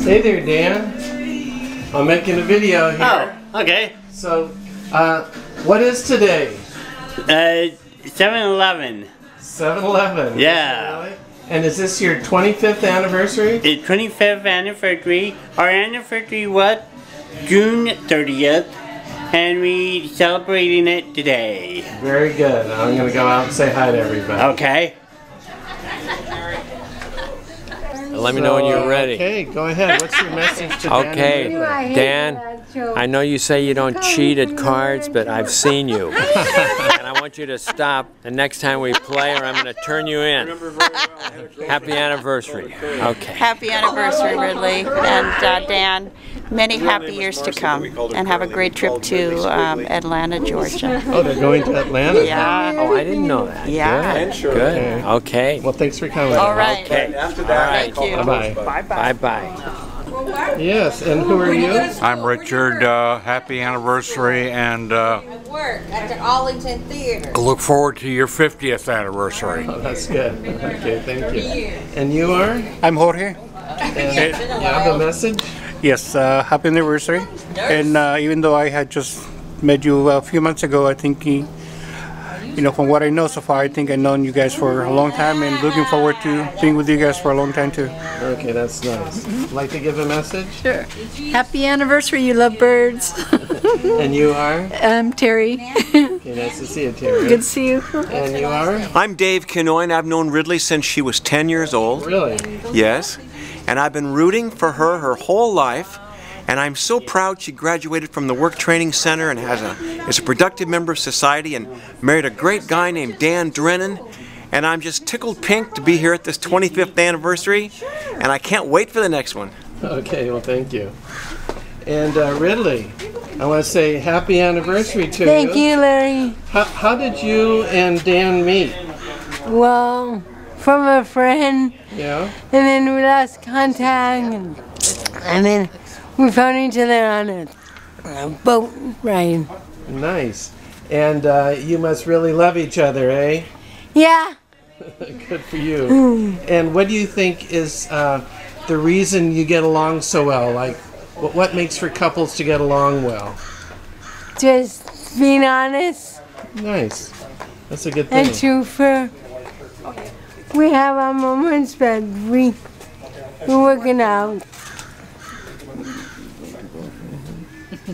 Hey there, Dan. I'm making a video here. Oh, okay. So, what is today? 7-Eleven. 7-Eleven. Yeah. Really? And is this your 25th anniversary? The 25th anniversary. Our anniversary was June 30th, and we celebrating it today. Very good. I'm going to go out and say hi to everybody. Okay. Let me know when you're ready. Okay, go ahead. What's your message to Dan? Okay, Dan, I know you say you don't cheat at cards, but I've seen you. And I want you to stop the next time we play or I'm going to turn you in. Happy anniversary. Okay. Happy anniversary, Ridley. And Dan, many happy years to come. And have a great trip to Atlanta, Georgia. Oh, they're going to Atlanta? Yeah. Oh, I didn't know that. Yeah. Good. Okay. Well, thanks for coming. All right. Okay. After that, thank you. Bye-bye. Bye-bye. Bye-bye. Yes, and who are you? I'm Richard. Happy anniversary, and work at the Arlington Theater. I look forward to your 50th anniversary. Oh, that's good. Okay, thank you. And you are? I'm Jorge. And you have a message? Yes, happy anniversary. And even though I had just met you a few months ago, I think, you know, from what I know so far, I think I've known you guys for a long time and looking forward to being with you guys for a long time too. Okay, that's nice. Like to give a message? Sure. Happy anniversary, you lovebirds. And you are? I'm Terry. Okay, nice to see you, Terry. Good to see you. And you are? I'm Dave Kinoy. I've known Ridley since she was 10 years old. Really? Yes. And I've been rooting for her whole life. And I'm so proud she graduated from the Work Training Center and is a productive member of society and married a great guy named Dan Drennan. And I'm just tickled pink to be here at this 25th anniversary. And I can't wait for the next one. Okay, well, thank you. And Ridley, I want to say happy anniversary to you. Thank you, Larry. How did you and Dan meet? Well, from a friend. Yeah. And then we lost contact. And then we found each other on a boat ride. Nice. And you must really love each other, eh? Yeah. Good for you. And what do you think is the reason you get along so well? Like, what makes for couples to get along well? Just being honest. Nice. That's a good thing. And truthful. We have our moments, but we're working out.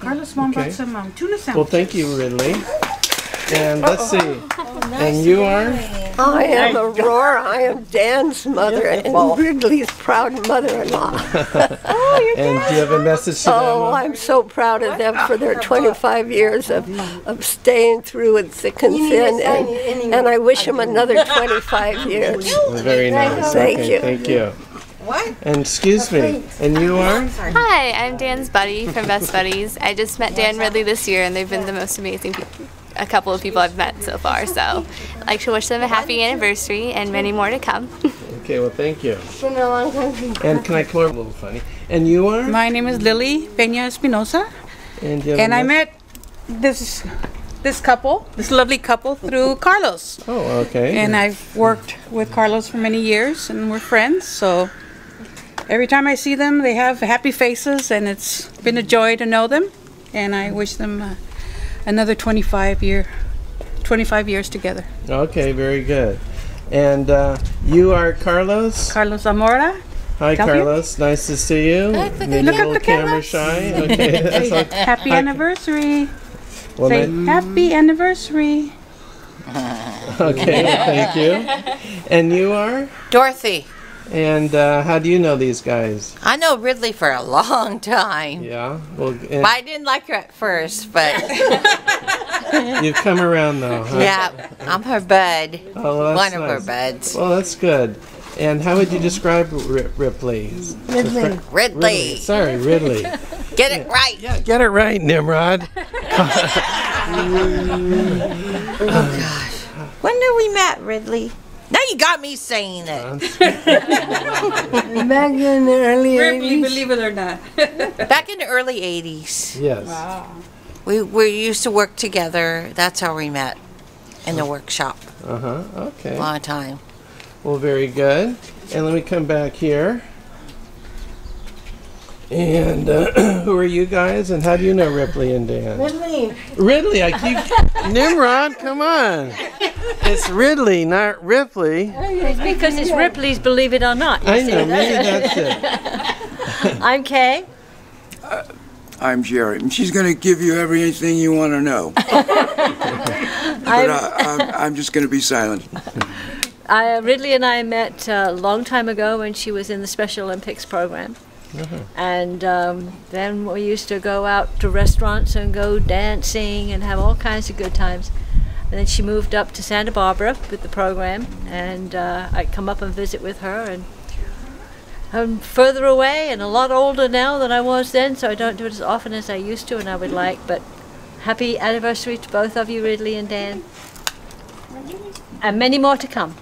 Carlos, mom brought some tuna sandwiches. Well, thank you, Ridley. And let's see. And you are? I am Aurora. I am Dan's mother and Ridley's proud mother-in-law. And do you have a message to them? Oh, I'm so proud of them for their 25 years of staying through with thick and thin, and I wish them another 25 years. Very nice. Thank Okay, you. Thank you. What? And excuse me, and you are? Hi, I'm Dan's buddy from Best Buddies. I just met Dan Ridley this year, and they've been the most amazing a couple of people I've met so far. So I'd like to wish them a happy anniversary and many more to come. Okay, well, thank you. And can I clear a little funny? And you are? My name is Lily Peña Espinosa, and I met this couple, this lovely couple, through Carlos. Oh, okay. And I've worked with Carlos for many years, and we're friends. So every time I see them, they have happy faces, and it's been a joy to know them. And I wish them another 25 years together. Okay, very good. And you are Carlos? Carlos Zamora. Hi, Carlos. Nice to see you. Maybe Look a at little the camera shy. Okay. That's okay. Happy anniversary. Well, Say happy anniversary. Okay, well, thank you. And you are? Dorothy. And how do you know these guys? I know Ridley for a long time. Yeah? Well, But I didn't like her at first, but you've come around though, huh? yeah, I'm her bud. Oh, well, One that's of her buds. Well, that's good. And how would you describe Ripley? Ridley. Sorry, Ridley. Get it right. Yeah, get it right, Nimrod. Oh gosh. When did we met, Ridley? Now you got me saying it. Back in the early 80s. Believe it or not. Back in the early 80s. Yes. Wow. We used to work together. That's how we met. in the workshop. Okay. Long time. Well, very good. And let me come back here. And who are you guys, and how do you know Ripley and Dan? Ridley. Ridley, I keep... Nimrod, come on. It's Ridley, not Ripley. It's because it's Ripley's, believe it or not. I know, maybe that's it. I'm Kay. I'm Jerry. And she's going to give you everything you want to know. But I'm just going to be silent. Ridley and I met a long time ago when she was in the Special Olympics program. And then we used to go out to restaurants and go dancing and have all kinds of good times. And then she moved up to Santa Barbara with the program, and I'd come up and visit with her. And I'm further away and a lot older now than I was then, so I don't do it as often as I used to and I would like. But happy anniversary to both of you, Ridley and Dan. And many more to come.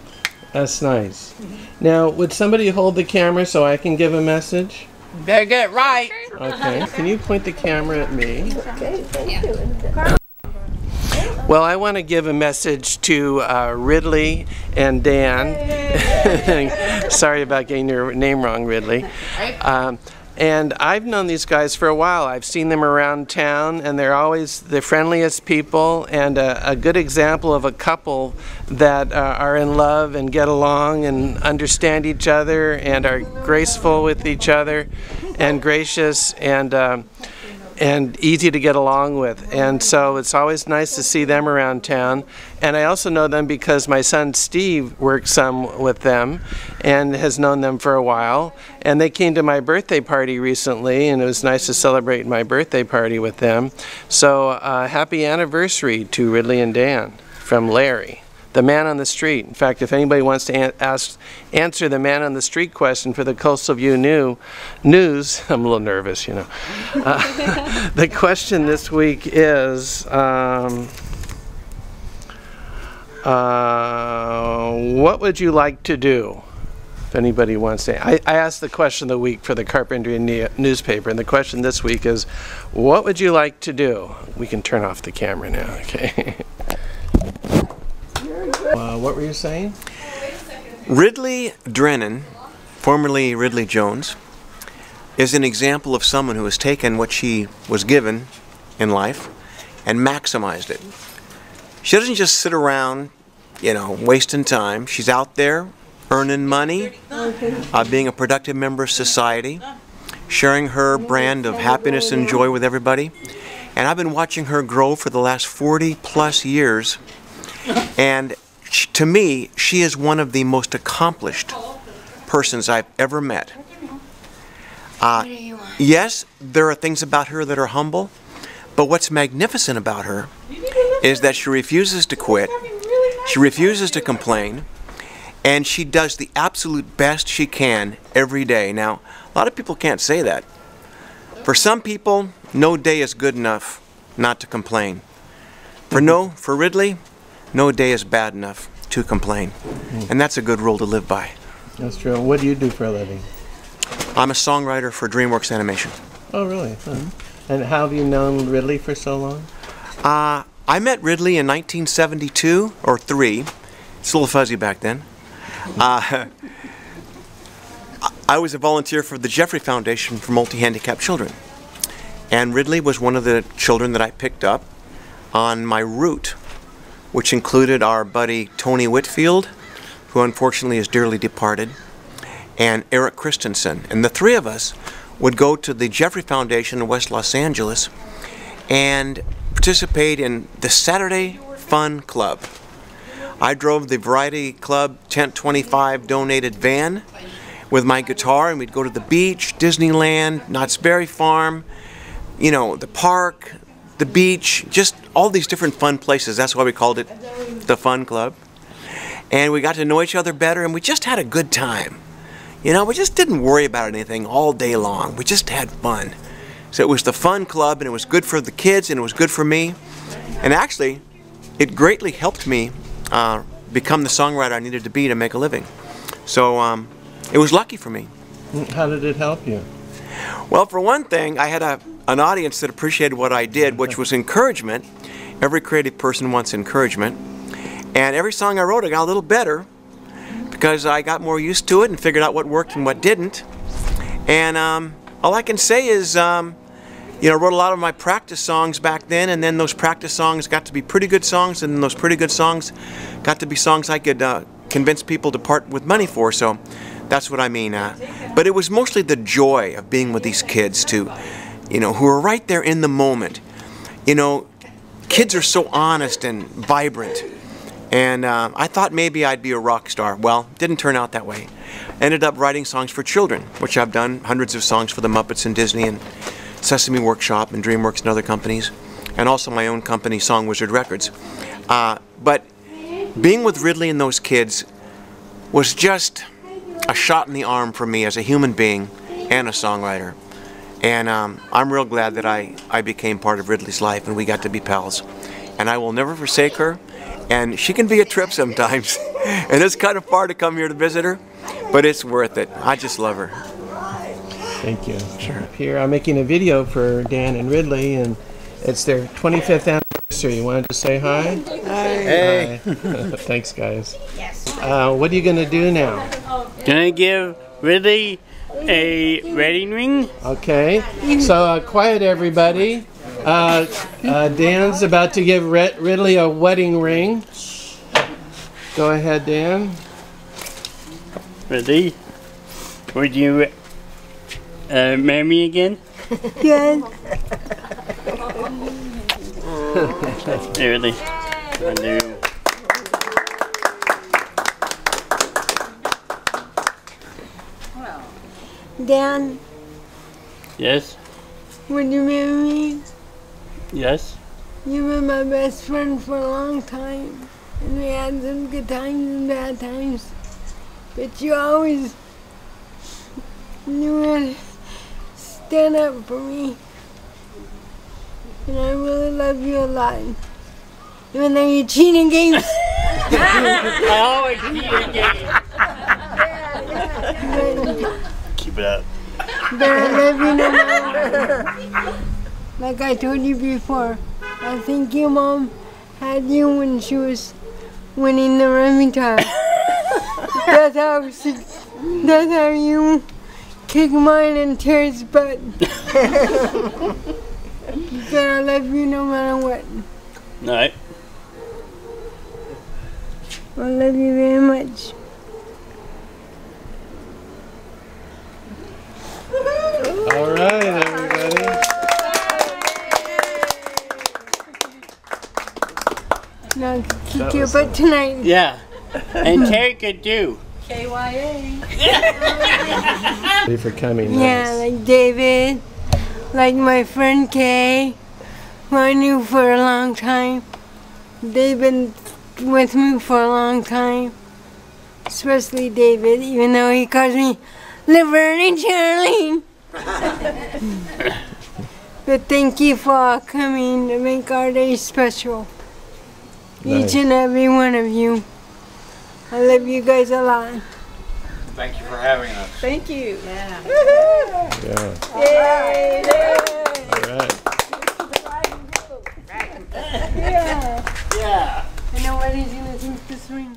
That's nice. Now, would somebody hold the camera so I can give a message? Better get it right. Okay. Can you point the camera at me? Okay, thank you. Well, I want to give a message to Ridley and Dan. Sorry about getting your name wrong, Ridley. And I've known these guys for a while. I've seen them around town, and they're always the friendliest people and a good example of a couple that are in love and get along and understand each other and are graceful with each other and gracious and easy to get along with. And so it's always nice to see them around town. And I also know them because my son Steve works some with them and has known them for a while. And they came to my birthday party recently, and it was nice to celebrate my birthday party with them. So happy anniversary to Ridley and Dan from Larry, the man on the street. In fact, if anybody wants to answer the man on the street question for the Coastal View News, I'm a little nervous, you know. The question this week is, what would you like to do? If anybody wants to. I asked the question of the week for the Carpentry newspaper, and the question this week is, what would you like to do? We can turn off the camera now, okay? What were you saying? Ridley Drennan, formerly Ridley Jones, is an example of someone who has taken what she was given in life and maximized it. She doesn't just sit around, you know, wasting time. She's out there earning money, being a productive member of society, sharing her brand of happiness and joy with everybody. And I've been watching her grow for the last 40+ years. And to me, she is one of the most accomplished persons I've ever met. Yes, there are things about her that are humble, but what's magnificent about her is that she refuses to quit, she refuses to complain, and she does the absolute best she can every day. Now, a lot of people can't say that. For some people, no day is good enough not to complain. For Ridley, no day is bad enough to complain. And that's a good rule to live by. That's true. What do you do for a living? I'm a songwriter for DreamWorks Animation. Oh, really? And how have you known Ridley for so long? I met Ridley in 1972 or 3. It's a little fuzzy back then. I was a volunteer for the Jeffrey Foundation for Multi-Handicapped Children. And Ridley was one of the children that I picked up on my route, which included our buddy Tony Whitfield, who unfortunately is dearly departed, and Eric Christensen. And the three of us would go to the Jeffrey Foundation in West Los Angeles and participate in the Saturday Fun Club. I drove the Variety Club Tent 25 donated van with my guitar, and we'd go to the beach, Disneyland, Knott's Berry Farm, you know, the park, the beach, just all these different fun places. That's why we called it the Fun Club. And we got to know each other better, and we just had a good time. You know, we just didn't worry about anything all day long. We just had fun. So it was the Fun Club, and it was good for the kids, and it was good for me. And actually, it greatly helped me become the songwriter I needed to be to make a living. So it was lucky for me. How did it help you? Well, for one thing, I had an audience that appreciated what I did, which was encouragement. Every creative person wants encouragement. And every song I wrote, I got a little better because I got more used to it and figured out what worked and what didn't. And all I can say is, you know, I wrote a lot of my practice songs back then, and then those practice songs got to be pretty good songs, and those pretty good songs got to be songs I could convince people to part with money for. So that's what I mean. But it was mostly the joy of being with these kids too, you know, who are right there in the moment. You know, kids are so honest and vibrant. And I thought maybe I'd be a rock star. Well, didn't turn out that way. Ended up writing songs for children, which I've done hundreds of songs for the Muppets and Disney and Sesame Workshop and DreamWorks and other companies, and also my own company, Song Wizard Records. But being with Ridley and those kids was just a shot in the arm for me as a human being and a songwriter. And I'm real glad that I became part of Ridley's life and we got to be pals. And I will never forsake her. And she can be a trip sometimes. And it's kind of far to come here to visit her, but it's worth it. I just love her. Thank you. Sure. Here I'm making a video for Dan and Ridley, and it's their 25th anniversary. You wanted to say hi? Hi. Hey. Hi. Thanks, guys. Yes. What are you going to do now? Gonna give Ridley a wedding ring. Okay. So quiet, everybody. Dan's about to give Ridley a wedding ring. Go ahead, Dan. Ridley, would you marry me again? Yes. Hey, Ridley. I do. Dan, Yes. would you marry me? Yes. You've been my best friend for a long time, and we had some good times and bad times. But you always knew how to stand up for me, and I really love you a lot. Even though you cheat in games. I always cheat in games. Keep it up. But I love you no matter what. Like I told you before, I think your mom had you when she was winning the rugby time. That's how you kick mine and Terry's butt. But I love you no matter what. Alright. I love you very much. All right, everybody. Now kick your butt tonight. Yeah. And Terry could do. KYA. Thank you for coming. Yeah, Nice. like David, like my friend Kay, who I knew for a long time. They've been with me for a long time. Especially David, even though he calls me Laverne Charlie. But thank you for coming to make our day special. Nice. Each and every one of you. I love you guys a lot. Thank you for having us. Thank you. Yeah. Yeah. Yay! All right. Yeah. Yeah. I know what he's gonna think this ring.